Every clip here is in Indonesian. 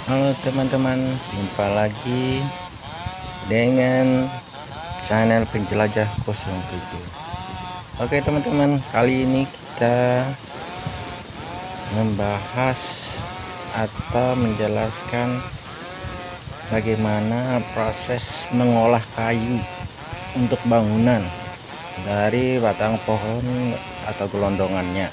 Halo teman-teman, jumpa lagi dengan channel penjelajah 07. Oke teman-teman, kali ini kita membahas atau menjelaskan bagaimana proses mengolah kayu untuk bangunan dari batang pohon atau gelondongannya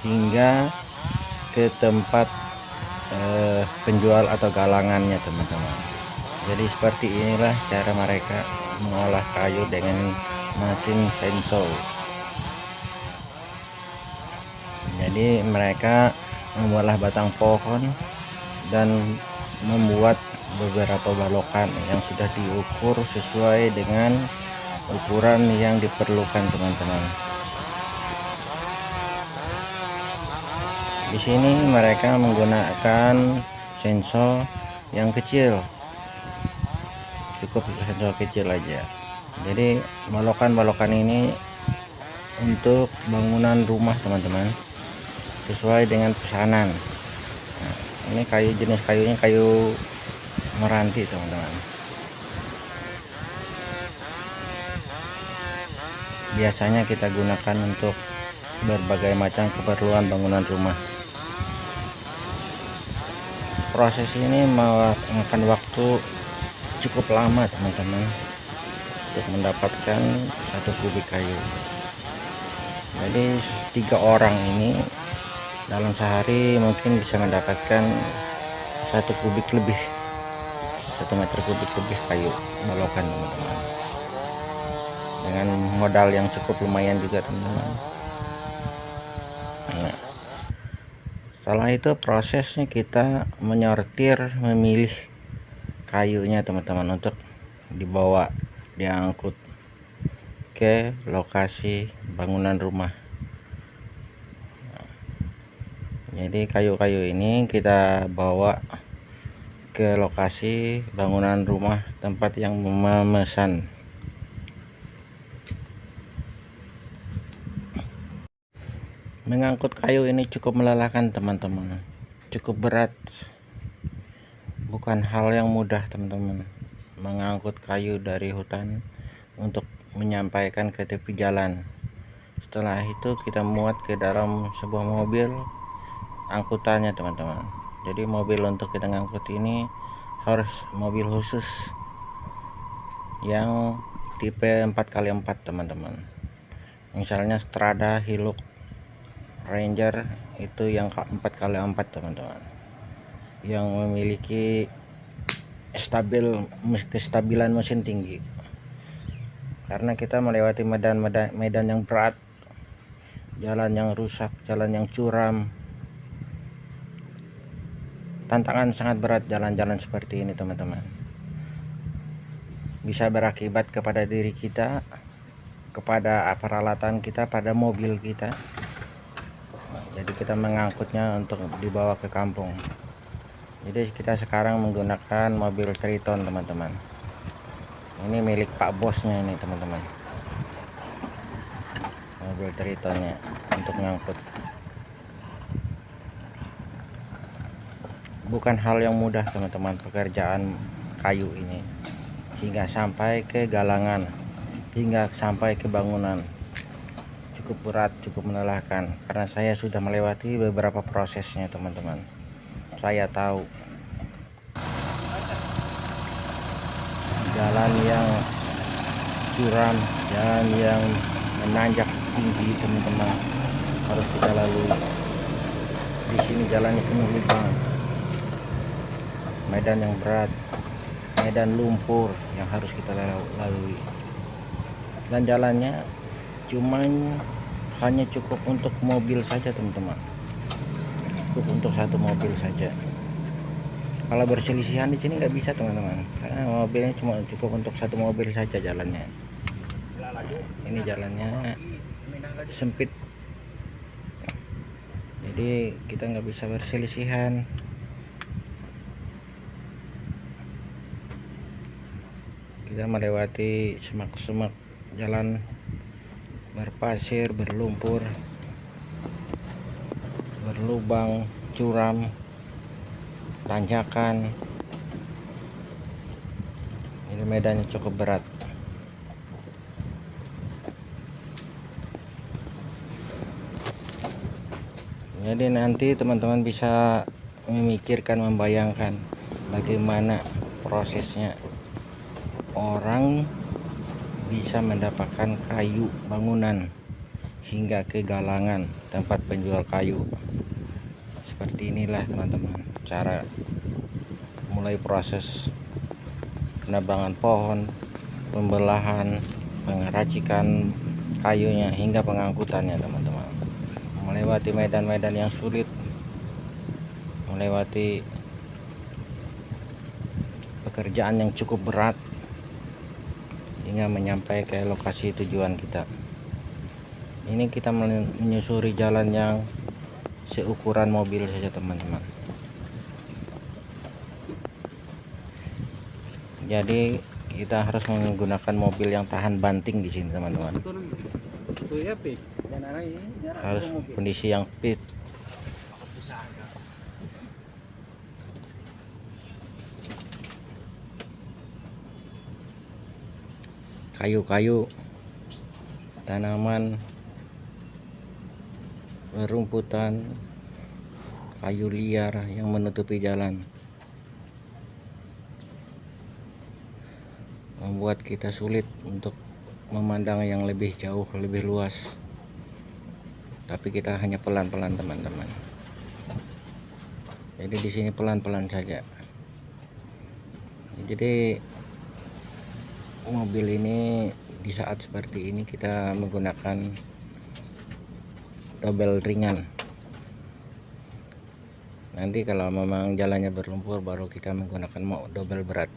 hingga ke tempat penjual atau galangannya teman-teman. Jadi seperti inilah cara mereka mengolah kayu dengan mesin chainsaw. Jadi mereka mengolah batang pohon dan membuat beberapa balokan yang sudah diukur sesuai dengan ukuran yang diperlukan teman-teman. Di sini mereka menggunakan chainsaw yang kecil, cukup chainsaw kecil aja. Jadi balokan-balokan ini untuk bangunan rumah teman-teman, sesuai dengan pesanan. Nah, ini kayu, jenis kayunya kayu meranti teman-teman. Biasanya kita gunakan untuk berbagai macam keperluan bangunan rumah. Proses ini memakan waktu cukup lama teman-teman untuk mendapatkan 1 kubik kayu. Jadi 3 orang ini dalam sehari mungkin bisa mendapatkan 1 kubik lebih, 1 meter kubik lebih kayu balokan teman-teman, dengan modal yang cukup lumayan juga teman-teman. Nah, setelah itu prosesnya kita menyortir, memilih kayunya teman-teman untuk dibawa, diangkut ke lokasi bangunan rumah. Jadi kayu-kayu ini kita bawa ke lokasi bangunan rumah tempat yang memesan. Mengangkut kayu ini cukup melelahkan teman-teman, cukup berat, bukan hal yang mudah teman-teman mengangkut kayu dari hutan untuk menyampaikan ke tepi jalan. Setelah itu kita muat ke dalam sebuah mobil angkutannya teman-teman. Jadi mobil untuk kita ngangkut ini harus mobil khusus yang tipe 4x4 teman-teman. Misalnya Strada, Hilux, Ranger itu yang 4x4 teman-teman, yang memiliki kestabilan mesin tinggi. Karena kita melewati medan yang berat, jalan yang rusak, jalan yang curam, tantangan sangat berat. Jalan-jalan seperti ini teman-teman bisa berakibat kepada diri kita, kepada peralatan kita, pada mobil kita. Jadi kita mengangkutnya untuk dibawa ke kampung. Jadi kita sekarang menggunakan mobil Triton teman-teman. Ini milik Pak Bosnya ini teman-teman, mobil Tritonnya untuk ngangkut. Bukan hal yang mudah teman-teman pekerjaan kayu ini, hingga sampai ke galangan, hingga sampai ke bangunan. Cukup berat, cukup melelahkan, karena saya sudah melewati beberapa prosesnya teman-teman. Saya tahu jalan yang curam, jalan yang menanjak tinggi teman-teman harus kita lalui. Di sini jalannya penuh lubang, medan yang berat, medan lumpur yang harus kita lalui, dan jalannya hanya cukup untuk mobil saja teman-teman, cukup untuk 1 mobil saja. Kalau berselisihan di sini nggak bisa teman-teman, karena mobilnya cuma cukup untuk 1 mobil saja jalannya. Ini jalannya sempit, jadi kita nggak bisa berselisihan. Kita melewati semak-semak, jalan berpasir, berlumpur, berlubang, curam. tanjakan. Ini medannya cukup berat. Jadi nanti teman-teman bisa memikirkan, membayangkan bagaimana prosesnya orang bisa mendapatkan kayu bangunan hingga ke galangan tempat penjual kayu. Seperti inilah teman-teman cara mulai proses penebangan pohon, pembelahan, pengeracikan kayunya hingga pengangkutannya teman-teman. Melewati medan-medan yang sulit, melewati pekerjaan yang cukup berat hingga menyampai ke lokasi tujuan kita. Ini kita menyusuri jalan yang seukuran mobil saja teman-teman. Jadi kita harus menggunakan mobil yang tahan banting di sini teman-teman. Harus kondisi yang fit. Kayu-kayu, tanaman, rumputan, kayu liar yang menutupi jalan membuat kita sulit untuk memandang yang lebih jauh, lebih luas. Tapi kita hanya pelan-pelan teman-teman. Jadi di sini pelan-pelan saja. Jadi mobil ini di saat seperti ini kita menggunakan double ringan. Nanti kalau memang jalannya berlumpur baru kita menggunakan double berat.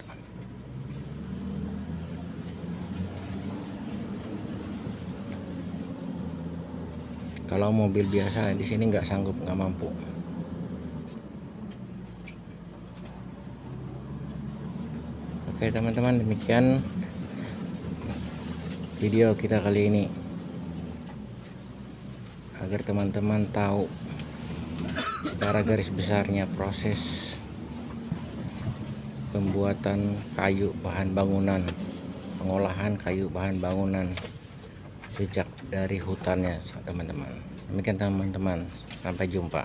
Kalau mobil biasa di sini nggak sanggup, nggak mampu. Oke teman-teman, demikian video kita kali ini, agar teman-teman tahu secara garis besarnya proses pembuatan kayu bahan bangunan, pengolahan kayu bahan bangunan sejak dari hutannya teman-teman. Demikian teman-teman, sampai jumpa.